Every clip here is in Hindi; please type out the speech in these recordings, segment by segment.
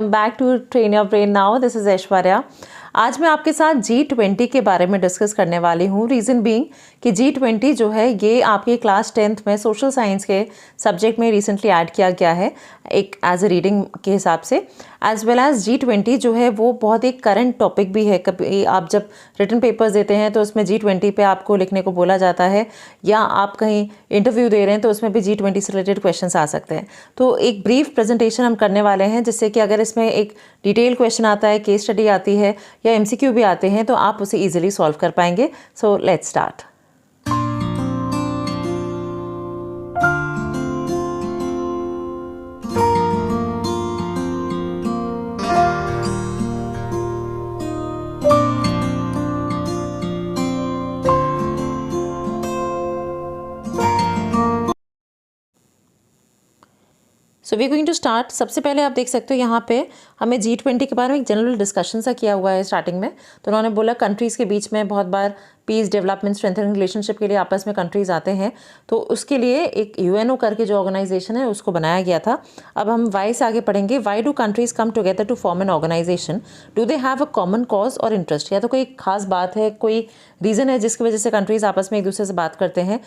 Back to train your brain now, this is Aishwarya. आज मैं आपके साथ G20 के बारे में डिस्कस करने वाली हूँ। रीज़न बीइंग कि G20 जो है ये आपके क्लास 10th में सोशल साइंस के सब्जेक्ट में रिसेंटली ऐड किया गया है एक एज ए रीडिंग के हिसाब से, एज वेल एज G20 जो है वो बहुत एक करंट टॉपिक भी है। कभी आप जब रिटन पेपर्स देते हैं तो उसमें G20 पे आपको लिखने को बोला जाता है, या आप कहीं इंटरव्यू दे रहे हैं तो उसमें भी G20 से रिलेटेड क्वेश्चंस आ सकते हैं। तो एक ब्रीफ प्रेजेंटेशन हम करने वाले हैं, जिससे कि अगर इसमें एक डिटेल क्वेश्चन आता है, केस स्टडी आती है या MCQ भी आते हैं तो आप उसे ईजिली सॉल्व कर पाएंगे। So let's start. So we going to start. सबसे पहले आप देख सकते हो यहाँ पे हमें G20 के बारे में एक जनरल डिस्कशन सा किया हुआ है स्टार्टिंग में। तो उन्होंने बोला कंट्रीज़ के बीच में बहुत बार पीस, डेवलपमेंट, स्ट्रेंथनिंग रिलेशनशिप के लिए आपस में कंट्रीज़ आते हैं, तो उसके लिए एक UNO करके जो ऑर्गेनाइजेशन है उसको बनाया गया था। अब हम वाई से आगे पढ़ेंगे। Why do countries come together to form an organisation? Do they have a common cause और इंटरेस्ट? या तो कोई खास बात है, कोई रीज़न है जिसकी वजह से कंट्रीज़ आपस में एक दूसरे से बात करते हैं।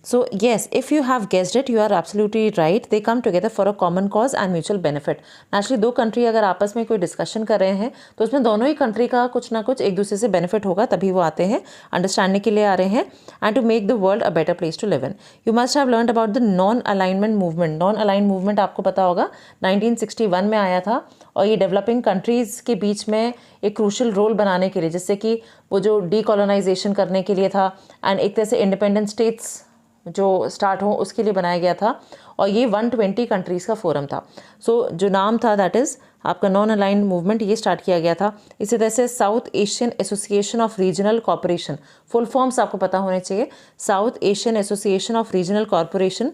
So yes, if you have guessed it, you are absolutely right. They come together for a common cause and mutual benefit. Naturally, दो कंट्री अगर आपस में कोई डिस्कशन कर रहे हैं तो उसमें दोनों ही कंट्री का कुछ ना कुछ एक दूसरे से बेनिफिट होगा, तभी वो आते हैं, अंडरस्टैंडिंग के लिए आ रहे हैं, and to make the world a better place to live in. You must have learned about the non alignment movement. Non align movement आपको पता होगा 1961 में आया था, और ये डेवलपिंग कंट्रीज़ के बीच में एक क्रूशल रोल बनाने के लिए, जिससे कि वो जो डीकोलोनाइजेशन करने के लिए था एंड एक तरह से इंडिपेंडेंट स्टेट्स जो स्टार्ट हो उसके लिए बनाया गया था। और ये 120 कंट्रीज़ का फोरम था। सो जो नाम था दैट इज़ आपका नॉन अलाइन मूवमेंट, ये स्टार्ट किया गया था। इसी तरह से South Asian Association of Regional Corporation, full forms आपको पता होने चाहिए। South Asian Association of Regional Corporation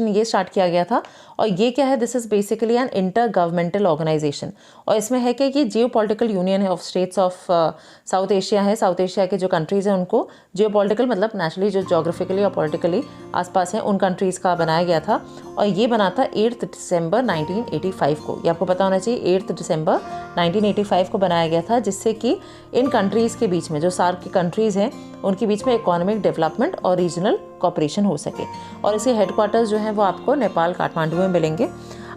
ये स्टार्ट किया गया था। और ये क्या है? This is basically an inter governmental organisation. और इसमें है कि ये जियो पॉलिटिकल यूनियन है of states of South Asia है। साउथ एशिया के जो कंट्रीज़ हैं उनको जियो पॉलिटिकल मतलब नेचुरली जो जोग्राफिकली और पॉलिटिकली आसपास हैं उन कंट्रीज़ का बनाया गया था। और ये बना था 8 दिसंबर 1985 को। ये आपको पता होना चाहिए, 8 दिसंबर 1985 को बनाया गया था, जिससे कि इन कंट्रीज़ के बीच में, जो सार्क की कंट्रीज़ हैं उनके बीच में इकोनॉमिक डेवलपमेंट और रीजनल कॉपरेशन हो सके। और इसके हेडक्वार्टर्स जो हैं वो आपको नेपाल काठमांडू में मिलेंगे।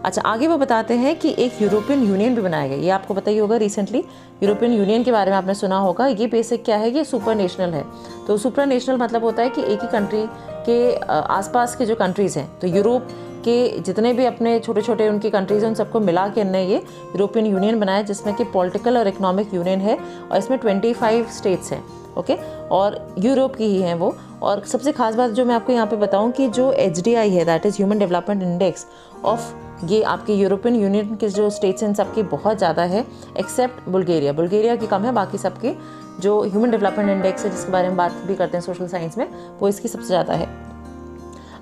अच्छा, आगे वो बताते हैं कि एक यूरोपियन यूनियन भी बनाया गया। ये आपको पता ही होगा, रिसेंटली यूरोपियन यूनियन के बारे में आपने सुना होगा। ये बेसिक क्या है? ये सुपर नेशनल है। तो सुपर नेशनल मतलब होता है कि एक ही कंट्री के आसपास के जो कंट्रीज़ हैं, तो यूरोप के जितने भी अपने छोटे छोटे उनकी कंट्रीज़ हैं उन सबको मिला के इन्होंने ये यूरोपियन यूनियन बनाया, जिसमें कि पॉलिटिकल और इकोनॉमिक यूनियन है। और इसमें 25 स्टेट्स हैं, ओके, और यूरोप की ही हैं वो। और सबसे खास बात जो मैं आपको यहाँ पे बताऊँ कि जो HDI है, that is human development index of, ये आपके यूरोपियन यूनियन के जो स्टेट्स हैं इन सबकी बहुत ज़्यादा है, एक्सेप्ट बुल्गारिया। बुल्गारिया की कम है, बाकी सबके जो ह्यूमन डेवलपमेंट इंडेक्स है, जिसके बारे में बात भी करते हैं सोशल साइंस में, वो इसकी सबसे ज़्यादा है।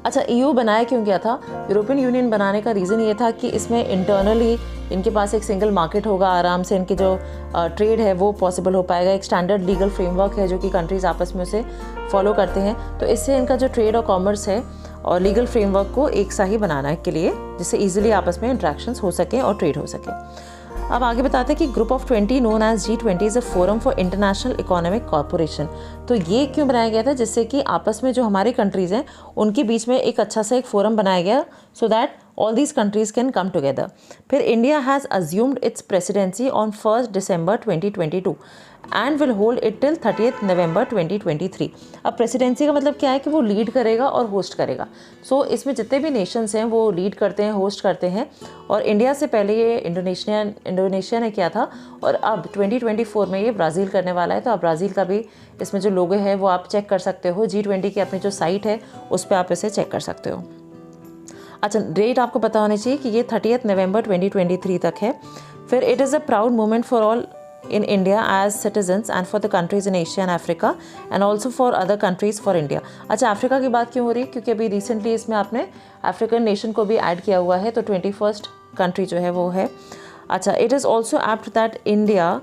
अच्छा, EU बनाया क्यों गया था? यूरोपियन यूनियन बनाने का रीज़न ये था कि इसमें इंटरनली इनके पास एक सिंगल मार्केट होगा, आराम से इनकी जो ट्रेड है वो पॉसिबल हो पाएगा। एक स्टैंडर्ड लीगल फ्रेमवर्क है जो कि कंट्रीज़ आपस में उसे फॉलो करते हैं। तो इससे इनका जो ट्रेड और कॉमर्स है और लीगल फ्रेमवर्क को एक सा ही बनाना के लिए, जिससे ईजिली आपस में इंट्रैक्शंस हो सके और ट्रेड हो सके। अब आगे बताते हैं कि group of 20 known as G20 is a forum for international economic corporation. तो ये क्यों बनाया गया था? जिससे कि आपस में जो हमारी कंट्रीज़ हैं उनके बीच में एक अच्छा सा एक फोरम बनाया गया, so that all these countries can come together. फिर India has assumed its presidency on 1st December 2022 and will hold it till 30th November 2023. अब प्रेसिडेंसी का मतलब क्या है कि वो लीड करेगा और होस्ट करेगा। सो इसमें जितने भी नेशंस हैं वो लीड करते हैं, होस्ट करते हैं। और इंडिया से पहले ये इंडोनेशिया ने किया था, और अब 2024 में ये ब्राज़ील करने वाला है। तो आप ब्राज़ील का भी इसमें जो लोगो है वो आप चेक कर सकते हो। G20 की अपनी जो साइट है उस पर आप इसे चेक कर सकते हो। अच्छा, डेट आपको पता होनी चाहिए कि ये 30 नवंबर 2023 तक है। फिर it is a proud moment for all in India as citizens and for the countries in Asia and Africa and also for other countries for India. अच्छा, अफ्रीका की बात क्यों हो रही है? क्योंकि अभी रिसेंटली इसमें आपने अफ्रीकन नेशन को भी ऐड किया हुआ है, तो 21st कंट्री जो है वो है। अच्छा, it is also apt that India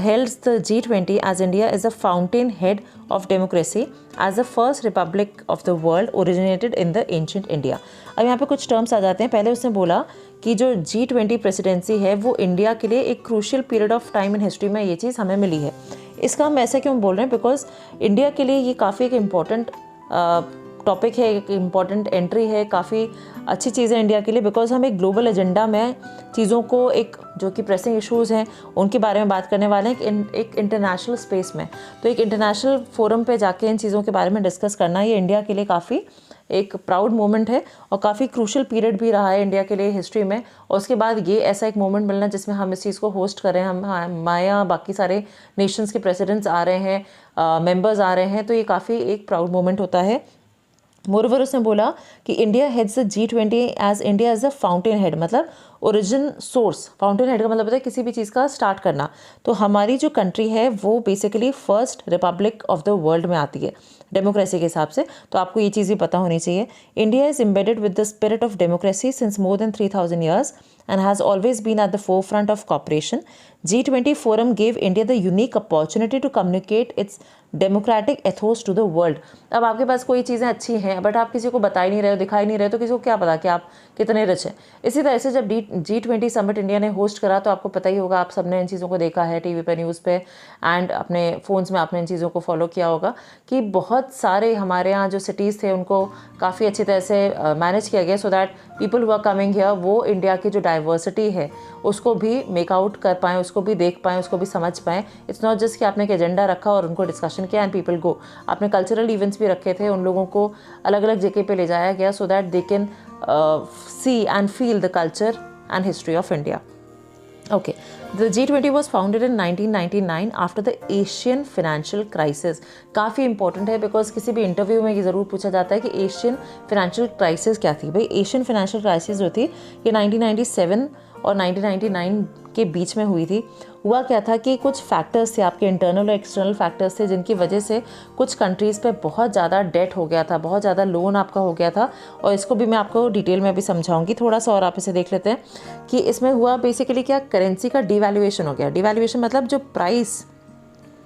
held the G20 as India is the fountainhead of democracy as the first republic of the world originated in the ancient India. अब यहाँ पे कुछ टर्म्स आ जाते हैं। पहले उसने बोला कि जो G20 प्रेसिडेंसी है वो इंडिया के लिए एक crucial period of time in history में ये चीज़ हमें मिली है। इसका हम ऐसे क्यों बोल रहे हैं, बिकॉज इंडिया के लिए ये काफ़ी एक इम्पॉर्टेंट टॉपिक है, एक इम्पॉर्टेंट एंट्री है, काफ़ी अच्छी चीज़ है इंडिया के लिए, बिकॉज हम एक ग्लोबल एजेंडा में चीज़ों को, एक जो कि प्रेसिंग इश्यूज़ हैं उनके बारे में बात करने वाले हैं एक इंटरनेशनल स्पेस में। तो एक इंटरनेशनल फोरम पे जाके इन चीज़ों के बारे में डिस्कस करना ये इंडिया के लिए काफ़ी एक प्राउड मोमेंट है और काफ़ी क्रूशियल पीरियड भी रहा है इंडिया के लिए हिस्ट्री में। और उसके बाद ये ऐसा एक मोमेंट मिलना जिसमें हम इस चीज़ को होस्ट कर रहे हैं, हमारे यहाँ बाकी सारे नेशंस के प्रेसिडेंट्स आ रहे हैं, मेंबर्स आ रहे हैं, तो ये काफ़ी एक प्राउड मोमेंट होता है। मोरओवर उसने बोला कि India heads the G20 as India as a fountain head, मतलब ओरिजिन सोर्स। फाउंटेन हेड का मतलब होता है किसी भी चीज़ का स्टार्ट करना। तो हमारी जो कंट्री है वो basically first Republic of the world में आती है डेमोक्रेसी के हिसाब से, तो आपको ये चीज़ भी पता होनी चाहिए। India is embedded with the spirit of democracy since more than 3000 years and has always been at the forefront of cooperation. G20 forum gave India the unique opportunity to communicate its democratic ethos to the world. अब आपके पास कोई चीज़ें अच्छी हैं बट आप किसी को बता ही नहीं रहे हो, दिखाई नहीं रहे हो, तो किसी को क्या पता कि आप कितने रिच हैं। इसी तरह से जब G20 समिट इंडिया ने होस्ट करा तो आपको पता ही होगा, आप सबने इन चीज़ों को देखा है टीवी पे, न्यूज़ पे एंड अपने फ़ोन्स में आपने इन चीज़ों को फॉलो किया होगा कि बहुत सारे हमारे यहाँ जो सिटीज़ थे उनको काफ़ी अच्छी तरह से मैनेज किया गया so that people who are coming here वो इंडिया की जो डाइवर्सिटी है उसको भी मेक आउट कर पाएँ, उसको भी देख पाएँ, उसको भी समझ पाएँ। इट्स नॉट जस्ट कि आपने एक एजेंडा रखा और उनको डिस्कशन किया एंड पीपल गो। आपने कल्चरल इवेंट्स भी रखे थे, उन लोगों को अलग अलग जगह पे ले जाया गया so that they can see and feel the culture and history of India. Okay, the G20 was founded in 1999 after the Asian financial crisis. काफ़ी इंपॉर्टेंट है बिकॉज किसी भी इंटरव्यू में ये ज़रूर पूछा जाता है कि एशियन फाइनेंशियल क्राइसिस क्या थी। भाई एशियन फाइनेंशियल क्राइसिस जो थी ये 1997 और 1999 के बीच में हुई थी। हुआ क्या था कि कुछ फैक्टर्स थे, आपके इंटरनल और एक्सटर्नल फैक्टर्स थे, जिनकी वजह से कुछ कंट्रीज़ पे बहुत ज़्यादा डेट हो गया था, बहुत ज़्यादा लोन आपका हो गया था। और इसको भी मैं आपको डिटेल में अभी समझाऊंगी थोड़ा सा, और आप इसे देख लेते हैं कि इसमें हुआ बेसिकली क्या, करेंसी का डिवैल्यूएशन हो गया। डिवैल्यूएशन मतलब जो प्राइस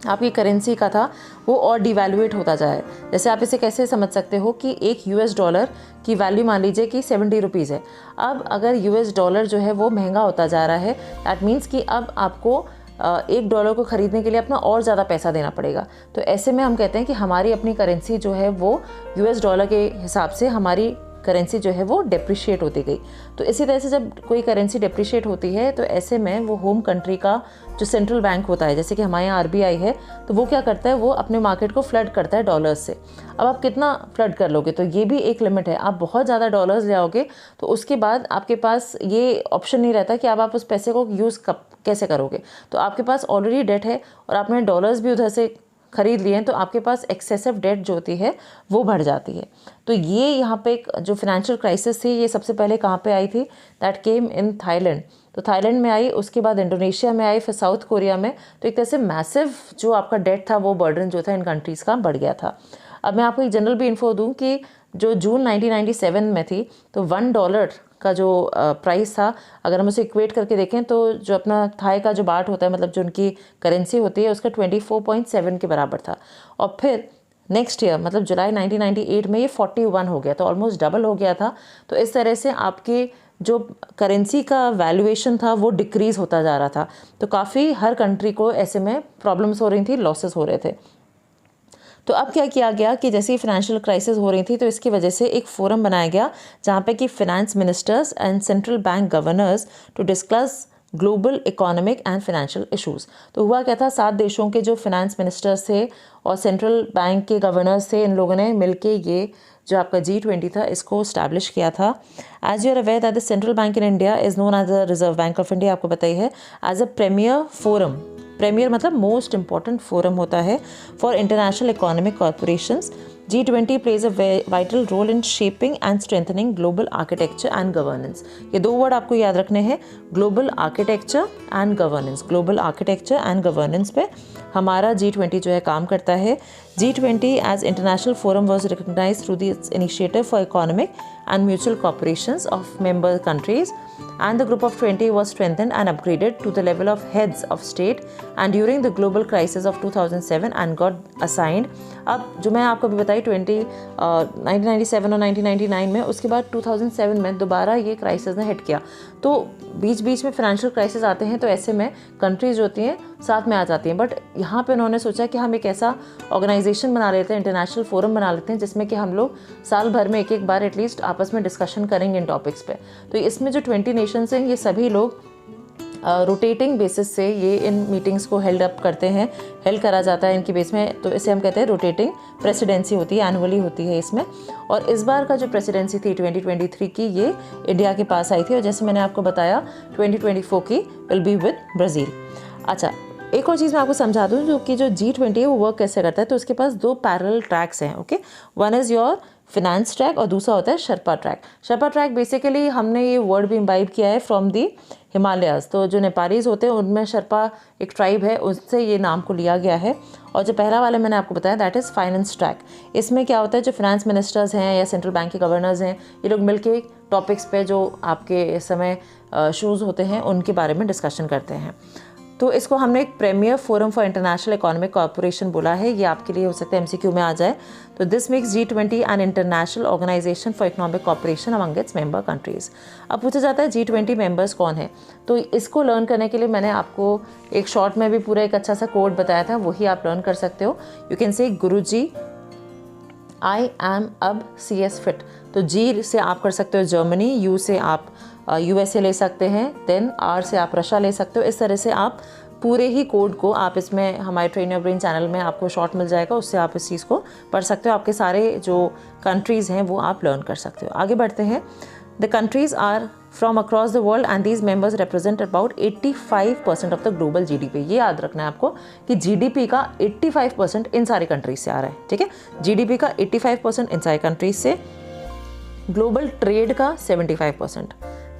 आपकी करेंसी का था वो और डिवैल्यूएट होता जाए। जैसे आप इसे कैसे समझ सकते हो कि एक $US की वैल्यू मान लीजिए कि 70 रुपीज़ है। अब अगर $US जो है वो महंगा होता जा रहा है, दैट मीन्स कि अब आपको $1 को ख़रीदने के लिए अपना और ज़्यादा पैसा देना पड़ेगा। तो ऐसे में हम कहते हैं कि हमारी अपनी करेंसी जो है वो $US के हिसाब से हमारी करेंसी जो है वो डेप्रिशिएट होती गई। तो इसी तरह से जब कोई करेंसी डेप्रिशिएट होती है तो ऐसे में वो होम कंट्री का जो सेंट्रल बैंक होता है, जैसे कि हमारे यहाँ RBI है, तो वो क्या करता है, वो अपने मार्केट को फ्लड करता है डॉलर्स से। अब आप कितना फ्लड कर लोगे, तो ये भी एक लिमिट है। आप बहुत ज़्यादा डॉलर्स ले आओगे तो उसके बाद आपके पास ये ऑप्शन नहीं रहता कि अब आप उस पैसे को यूज़ कैसे करोगे। तो आपके पास ऑलरेडी डेट है और आपने डॉलर्स भी उधर से खरीद लिए हैं, तो आपके पास एक्सेसिव डेट जो होती है वो बढ़ जाती है। तो ये यहाँ पे एक जो फाइनेंशियल क्राइसिस थी ये सबसे पहले कहाँ पे आई थी, दैट केम इन थाईलैंड। तो थाईलैंड में आई, उसके बाद इंडोनेशिया में आई, फिर साउथ कोरिया में। तो एक तरह से मैसिव जो आपका डेट था वो बर्डन जो था इन कंट्रीज़ का बढ़ गया था। अब मैं आपको एक जनरल भी इन्फो दूँ कि जो जून 1997 में थी तो $1 का जो प्राइस था, अगर हम उसे इक्वेट करके देखें तो जो अपना थाई का जो बाट होता है, मतलब जो उनकी करेंसी होती है, उसका 24.7 के बराबर था। और फिर नेक्स्ट ईयर मतलब जुलाई 1998 में ये 41 हो गया, तो ऑलमोस्ट डबल हो गया था। तो इस तरह से आपकी जो करेंसी का वैल्यूएशन था वो डिक्रीज़ होता जा रहा था। तो काफ़ी हर कंट्री को ऐसे में प्रॉब्लम्स हो रही थी, लॉसेस हो रहे थे। तो अब क्या किया गया कि जैसे ही फाइनेंशियल क्राइसिस हो रही थी तो इसकी वजह से एक फोरम बनाया गया जहाँ पे कि finance ministers and central bank governors to discuss global economic and financial issues. तो हुआ क्या था, 7 देशों के जो फाइनेंस मिनिस्टर्स थे और सेंट्रल बैंक के गवर्नर्स थे, इन लोगों ने मिलके ये जो आपका G20 था इसको इस्टेब्लिश किया था। As you are aware that the central bank in India is known as the Reserve Bank of India, आपको पता ही है, as a premier forum. Premier मतलब मोस्ट इंपॉर्टेंट फोरम होता है for international economic corporations. G20 plays a vital role in shaping and strengthening global architecture and governance. ये 2 वर्ड आपको याद रखने हैं, global architecture and governance. Global architecture and governance पे हमारा G20 जो है काम करता है। G20 as international forum was recognise through the initiative for economic and mutual cooperations of member countries, and the group of 20 was strengthened and upgraded to the level of heads of state and during the global crisis of 2007 and got assigned। अब जो मैं आपको अभी बताई 1997 और 1999 में, उसके बाद 2007 में दोबारा ये क्राइसिस ने हिट किया। तो बीच बीच में फाइनेंशियल क्राइसिस आते हैं, तो ऐसे में कंट्रीज होती हैं साथ में आ जाती हैं। बट यहाँ पे उन्होंने सोचा कि हम एक ऐसा ऑर्गेनाइजेशन बना लेते हैं, इंटरनेशनल फोरम बना लेते हैं, जिसमें कि हम लोग साल भर में एक बार एटलीस्ट आपस में डिस्कशन करेंगे इन टॉपिक्स पे। तो इसमें जो 20 नेशंस हैं, ये सभी लोग रोटेटिंग बेसिस से ये इन मीटिंग्स को हेल्ड अप करते हैं, हेल्ड करा जाता है इनकी बेस में। तो इसे हम कहते हैं रोटेटिंग प्रेसिडेंसी होती है, एनुअली होती है इसमें। और इस बार का जो प्रेसिडेंसी थी 2023 की, ये इंडिया के पास आई थी, और जैसे मैंने आपको बताया 2024 की विल बी विद ब्राज़ील। अच्छा, एक और चीज़ मैं आपको समझा दूँ, जो कि जो G20 है वो वर्क कैसे करता है। तो उसके पास 2 पैरेलल ट्रैक्स हैं, okay. One is your finance track और दूसरा होता है Sherpa track. Sherpa track basically हमने ये वर्ड भी इम्बाइब किया है फ्रॉम दी हिमालयाज़। तो जो नेपालीज़ होते हैं उनमें शर्पा एक ट्राइब है, उससे ये नाम को लिया गया है। और जो पहला वाला मैंने आपको बताया दैट इज़ फाइनेंस ट्रैक। इसमें क्या होता है, जो फाइनेंस मिनिस्टर्स हैं या सेंट्रल बैंक के गवर्नर्स हैं, ये लोग मिलके टॉपिक्स पे जो आपके इस समय इशूज़ होते हैं उनके बारे में डिस्कशन करते हैं। तो इसको हमने एक premier forum for international economic corporation बोला है। ये आपके लिए हो सकता है MCQ में आ जाए। तो this makes G20 an international organisation for economic corporation among its member countries. अब पूछा जाता है G20 मेंबर्स कौन है। तो इसको लर्न करने के लिए मैंने आपको एक शॉर्ट में भी पूरा एक अच्छा सा कोड बताया था, वही आप लर्न कर सकते हो। You can say Guruji I am अब CS फिट। तो G से आप कर सकते हो जर्मनी, U से आप USA ले सकते हैं, देन R से आप रशिया ले सकते हो। इस तरह से आप पूरे ही कोड को आप इसमें हमारे ट्रेन योर ब्रेन चैनल में आपको शॉर्ट मिल जाएगा, उससे आप इस चीज़ को पढ़ सकते हो। आपके सारे जो कंट्रीज़ हैं वो आप लर्न कर सकते हो। आगे बढ़ते हैं। The countries are from across the world and these members represent about 85% of the global GDP। ये याद रखना है आपको कि GDP का 85% इन सारी कंट्रीज से आ रहा है, ठीक है। GDP का 85% इन सारी कंट्रीज से, ग्लोबल ट्रेड का 75%,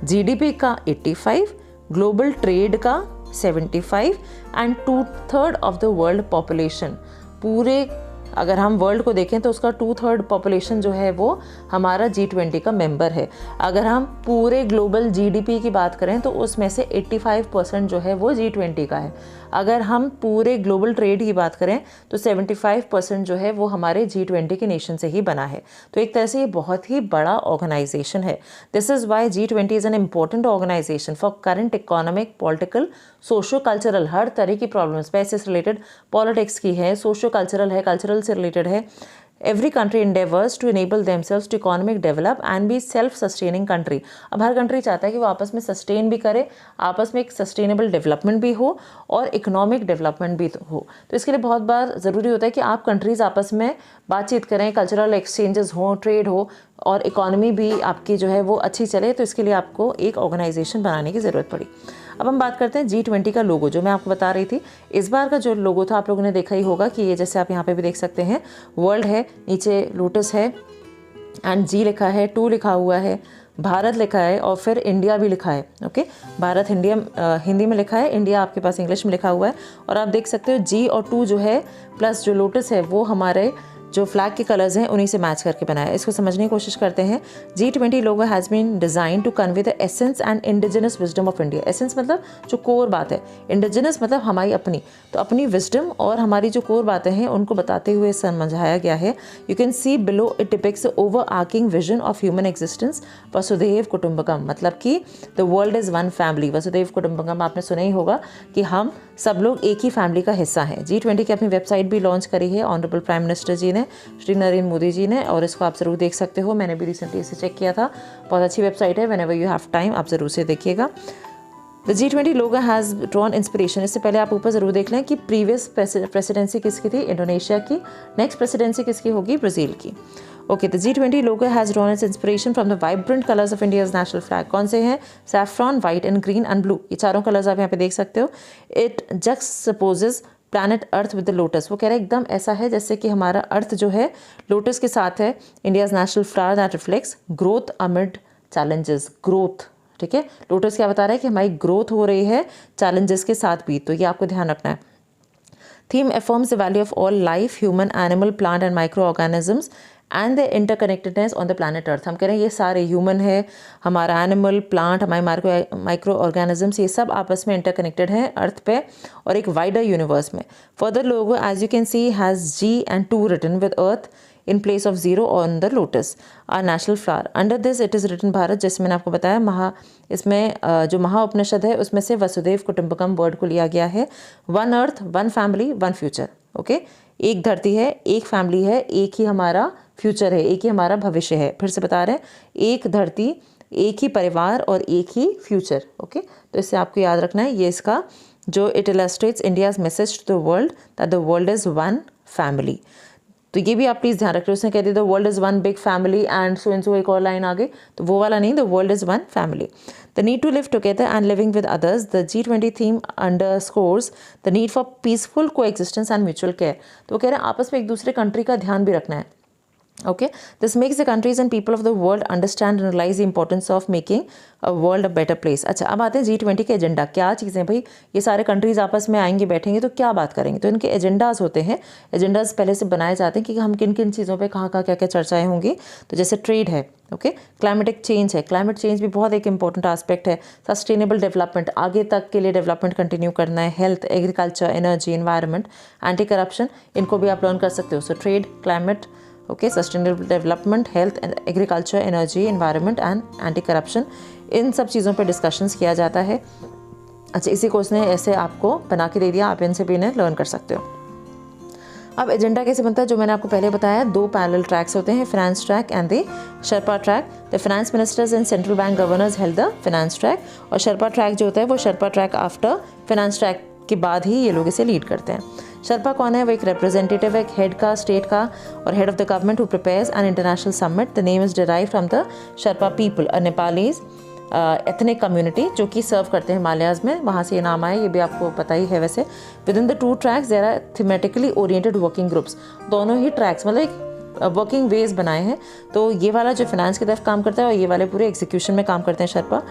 GDP का 85, ग्लोबल ट्रेड का 75 and 2/3 of the world population. पूरे अगर हम वर्ल्ड को देखें तो उसका 2/3 पॉपुलेशन जो है वो हमारा G20 का मेंबर है। अगर हम पूरे ग्लोबल GDP की बात करें तो उसमें से 85% जो है वो G20 का है। अगर हम पूरे ग्लोबल ट्रेड की बात करें तो 75% जो है वो हमारे G20 के नेशन से ही बना है। तो एक तरह से ये बहुत ही बड़ा ऑर्गेनाइजेशन है। This is why G20 is an important organisation for current economic, political, socio cultural, हर तरह की प्रॉब्लम्स, पैसे से रिलेटेड, पॉलिटिक्स की है, सोशो कल्चरल है, कल्चरल से रिलेटेड है। Every country endeavors to enable themselves to economic develop and be self sustaining country। अब हर कंट्री चाहता है कि वो आपस में सस्टेन भी करे, आपस में एक सस्टेनेबल डेवलपमेंट भी हो और इकोनॉमिक डेवलपमेंट भी हो। तो इसके लिए बहुत बार ज़रूरी होता है कि आप कंट्रीज़ आपस में बातचीत करें, कल्चरल एक्सचेंजेस हो, ट्रेड हो और इकोनॉमी भी आपकी जो है वो अच्छी चले। तो इसके लिए आपको एक ऑर्गेनाइजेशन बनाने की ज़रूरत पड़ी। अब हम बात करते हैं G20 का लोगो, जो मैं आपको बता रही थी। इस बार का जो लोगो था आप लोगों ने देखा ही होगा कि ये जैसे आप यहाँ पे भी देख सकते हैं, वर्ल्ड है, नीचे लोटस है एंड G लिखा है, 2 लिखा हुआ है, भारत लिखा है और फिर इंडिया भी लिखा है, ओके। भारत इंडिया हिंदी में लिखा है, इंडिया आपके पास इंग्लिश में लिखा हुआ है। और आप देख सकते हो G और 2 जो है प्लस जो लोटस है वो हमारे जो फ्लैग के कलर्स हैं उन्हीं से मैच करके बनाया है। इसको समझने की कोशिश करते हैं। G20 logo has been design to convey the essence and indigenous wisdom of India. Essence मतलब जो कोर बात है, इंडिजिनस मतलब हमारी अपनी, तो अपनी विजडम और हमारी जो कोर बातें हैं उनको बताते हुए समझाया गया है। You can see below it depicts the over arching vision of human existence, वसुधैव कुटुंबकम, मतलब कि the world is one family. वसुधैव कुटुंबकम आपने सुना ही होगा कि हम सब लोग एक ही फैमिली का हिस्सा हैं। G20 की अपनी वेबसाइट भी लॉन्च करी है ऑनरेबल प्राइम मिनिस्टर जी ने, श्री नरेंद्र मोदी जी ने, और इसको आप ज़रूर देख सकते हो। मैंने भी रिसेंटली इसे चेक किया था, बहुत अच्छी वेबसाइट है। व्हेनेवर यू हैव टाइम आप ज़रूर से देखिएगा। The G20 logo has drawn inspiration. इससे पहले आप ऊपर ज़रूर देख लें कि प्रीवियस प्रेसिडेंसी किसकी थी, इंडोनेशिया की। नेक्स्ट प्रेसिडेंसी किसकी होगी, ब्राज़ील की। Okay, the G20 logo has drawn its inspiration from the vibrant colours of India's national flag. कौन से हैं, saffron, white and green and blue, ये चारों कलर्स आप यहाँ पे देख सकते हो। It juxtaposes planet Earth with the lotus. वो कह रहे हैं एकदम ऐसा है जैसे कि हमारा अर्थ जो है लोटस के साथ है। India's national flower that reflects growth amid challenges. Growth, ठीक है, लोटस क्या बता रहा है कि हमारी ग्रोथ हो रही है चैलेंजेस के साथ भी, तो ये आपको ध्यान रखना है। Theme affirms the value of all life, human, animal, plant and microorganisms and the interconnectedness on the planet Earth। हम कह रहे हैं ये सारे ह्यूमन है, हमारा एनिमल, प्लांट, हमारे माइक्रो ऑर्गेनिजम्स, ये सब आपस में इंटरकनेक्टेड हैं अर्थ पे और एक वाइडर यूनिवर्स में। Further logo as you can see has G and 2 written with Earth in place of 0 on the lotus, our national flower. Under this it is written Bharat, जैसे मैंने आपको बताया इसमें जो महा उपनिषद है उसमें से वसुदेव कुटुंबकम वर्ड को लिया गया है. One earth, one family, one future. Okay, एक धरती है, एक फैमिली है, एक ही हमारा फ्यूचर है, एक ही हमारा भविष्य है. फिर से बता रहे हैं, एक धरती, एक ही परिवार और एक ही फ्यूचर. ओके, तो इससे आपको याद रखना है, ये इसका जो it illustrates India's message to the world that the world is one family. तो ये भी आप प्लीज़ ध्यान रखिए. उसने कह दिया the world is one big family and so एक और लाइन आगे, तो वो वाला नहीं, the world is one family. The need to live together and living with others. The G20 theme underscores the need for peaceful coexistence and mutual care. तो वो कह रहे हैं आपस में एक दूसरे कंट्री का ध्यान भी रखना है. Okay, this makes the countries and people of the world understand and realize the importance of making a world a better place. अच्छा, अब आते हैं G20 के एजेंडा. क्या चीज़ें भाई, ये सारे कंट्रीज़ आपस में आएंगे, बैठेंगे तो क्या बात करेंगे. तो इनके एजेंडाज होते हैं, एजेंडाज पहले से बनाए जाते हैं कि हम किन किन चीज़ों पे कहाँ क्या क्या चर्चाएँ होंगी. तो जैसे ट्रेड है, ओके, क्लाइमेटिक चेंज है, क्लाइमेट चेंज भी बहुत एक इंपॉर्टेंट एस्पेक्ट है. सस्टेनेबल डेवलपमेंट, आगे तक के लिए डेवलपमेंट कंटिन्यू करना है. Health, agriculture, energy, environment, anti corruption, इनको भी आप लर्न कर सकते हो. So trade, climate, okay, sustainable development, health, agriculture, energy, environment and anti corruption, इन सब चीज़ों पर डिस्कशंस किया जाता है. अच्छा, इसी कोर्स ने ऐसे आपको बना के दे दिया, आप इनसे भी इन्हें लर्न कर सकते हो. अब एजेंडा कैसे बनता है, जो मैंने आपको पहले बताया, 2 पैरेलल ट्रैक्स होते हैं, finance track and the Sherpa track. The finance ministers and central bank governors held the finance track, और शर्पा ट्रैक जो होता है वो Sherpa track after finance track के बाद ही ये लोग इसे लीड करते हैं. शर्पा कौन है, वो एक रिप्रेजेंटेटिव है, हेड का, स्टेट का, और head of the government who prepares an international summit. The name is derive from the Sherpa people, a Nepalese ethnic community जो कि सर्व करते हैं हिमालयाज़ में, वहाँ से ये नाम आया, ये भी आपको पता ही है. वैसे within the 2 tracks there are thematically oriented working groups. दोनों ही ट्रैक्स मतलब एक वर्किंग वेज बनाए हैं. तो ये वाला जो फाइनेंस की तरफ काम करता है और ये वाले पूरे एग्जीक्यूशन में काम करते हैं शर्पा.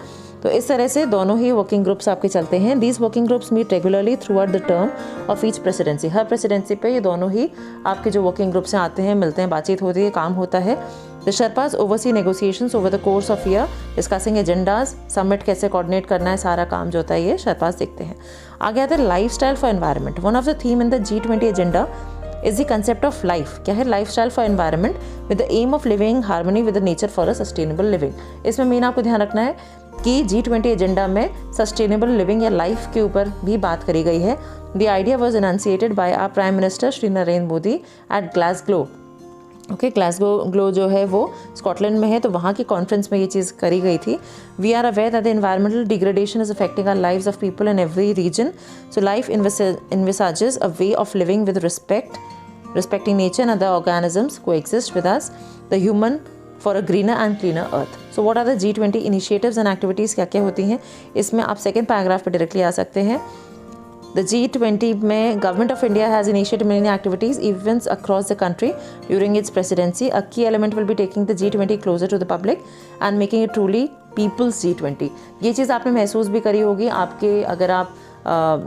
तो इस तरह से दोनों ही वर्किंग ग्रुप्स आपके चलते हैं. These working groups meet regularly through the term of each presidency. हर प्रेसिडेंसी पे ये दोनों ही आपके जो वर्किंग ग्रुप्स हैं आते हैं, मिलते हैं, बातचीत होती है, काम होता है. The sherpas oversee negotiations over the course of year, discussing agendas, summit कैसे कोऑर्डिनेट करना है, सारा काम जो होता है ये शर्पाज देखते हैं. आगे आते हैं life style for environment. One of the theme in the G20 agenda is the concept of life. क्या है, lifestyle for environment with the aim of living harmony with the nature for a sustainable living. इसमें मेन आपको ध्यान रखना है कि G20 एजेंडा में सस्टेनेबल लिविंग या लाइफ के ऊपर भी बात करी गई है. The idea was annunciated by our prime minister Shri Narendra Modi at Glasgow. Okay, Glasgow जो है वो स्कॉटलैंड में है, तो वहाँ की कॉन्फ्रेंस में ये चीज़ करी गई थी. We are aware that the environmental degradation is affecting our lives of people in every region. So life envisages a way of living with respecting nature and other organisms coexist with us, the human, for a greener and cleaner earth. So what are the G20 initiatives and activities, क्या क्या होती हैं इसमें, आप सेकेंड पैराग्राफ पे डायरेक्टली आ सकते हैं. The G20 में government of India has initiated many activities events across the country during its presidency. A key element will be taking the G20 closer to the public and making it truly people's G20. ये चीज़ आपने महसूस भी करी होगी आपके, अगर आप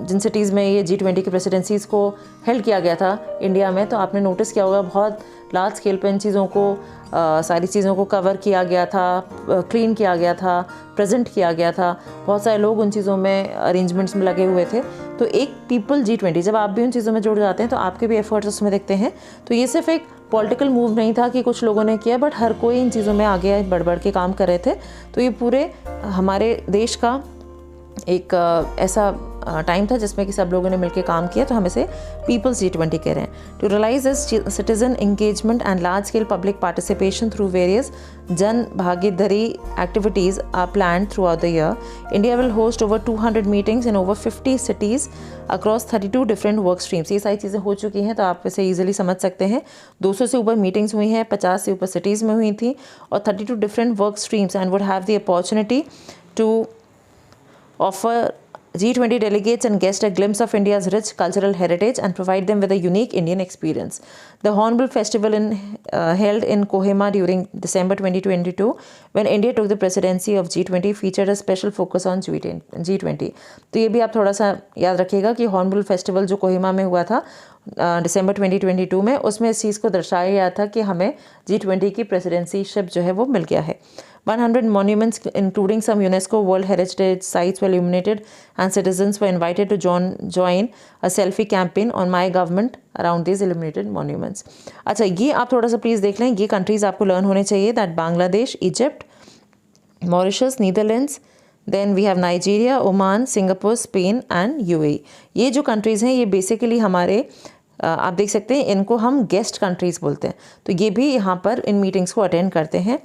जिन सिटीज़ में ये G20 की प्रेसिडेंसीज़ को हेल्ड किया गया था इंडिया में, तो आपने नोटिस किया होगा बहुत लार्ज स्केल पे इन चीज़ों को, सारी चीज़ों को कवर किया गया था, क्लीन किया गया था, प्रेजेंट किया गया था. बहुत सारे लोग उन चीज़ों में अरेंजमेंट्स में लगे हुए थे. तो एक पीपल G20, जब आप भी उन चीज़ों में जुड़ जाते हैं तो आपके भी एफर्ट्स उसमें दिखते हैं. तो ये सिर्फ एक पॉलिटिकल मूव नहीं था कि कुछ लोगों ने किया, बट हर कोई इन चीज़ों में आगे बढ़ बढ़ के काम कर रहे थे. तो ये पूरे हमारे देश का एक ऐसा टाइम था जिसमें कि सब लोगों ने मिलकर काम किया, तो हम इसे पीपल्स G20 कह रहे हैं. To realise this citizen engagement and large scale public participation through various Jan Bhagidari activities are planned through the year. India will host over 200 meetings in over 50 cities across 32 different work streams. ये सारी चीज़ें हो चुकी हैं, तो आप इसे ईजिली समझ सकते हैं. 200 से ऊपर मीटिंग्स हुई हैं, 50 से ऊपर सिटीज़ में हुई थी, और 32 different work streams, and would have the opportunity to offer G20 delegates and guests a glimpse of India's rich cultural heritage and provide them with a unique Indian experience. The Hornbill Festival held in Kohima during December 2022, when India took the presidency of G20, featured a special focus on G20. तो ये भी आप थोड़ा सा याद रखिएगा कि हॉर्नबिल फेस्टिवल जो कोहिमा में हुआ था दिसंबर 2022 में, उसमें इस चीज़ को दर्शाया गया था कि हमें G20 की प्रेसिडेंसीशिप जो है वो मिल गया है. 100 monuments, including some UNESCO World Heritage Sites, were illuminated, and citizens were invited to join a selfie campaign on My Government around these illuminated monuments. अच्छा, ये आप थोड़ा सा प्लीज़ देख लें, ये कंट्रीज़ आपको लर्न होने चाहिए, that Bangladesh, Egypt, Mauritius, Netherlands, then we have Nigeria, Oman, Singapore, Spain and UAE. ये जो कंट्रीज़ हैं ये बेसिकली हमारे आप देख सकते हैं, इनको हम गेस्ट कंट्रीज़ बोलते हैं। तो ये भी यहाँ पर इन मीटिंग्स को अटेंड करते हैं।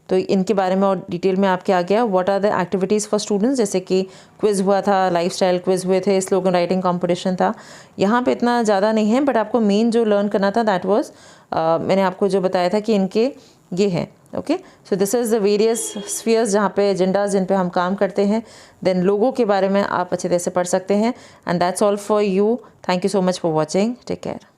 तो इनके बारे में और डिटेल में आपके आ गया what are the activities for students, जैसे कि क्विज़ हुआ था, लाइफस्टाइल क्विज़ हुए थे, स्लोगन राइटिंग कंपटीशन था। यहाँ पे इतना ज़्यादा नहीं है, बट आपको मेन जो लर्न करना था दैट वाज मैंने आपको जो बताया था कि इनके ये हैं। Okay, so this is the various spheres जहाँ पे एजेंडाज जिन पे हम काम करते हैं। देन लोगों के बारे में आप अच्छे तरह से पढ़ सकते हैं। And that's all for you. Thank you so much for watching. Take care.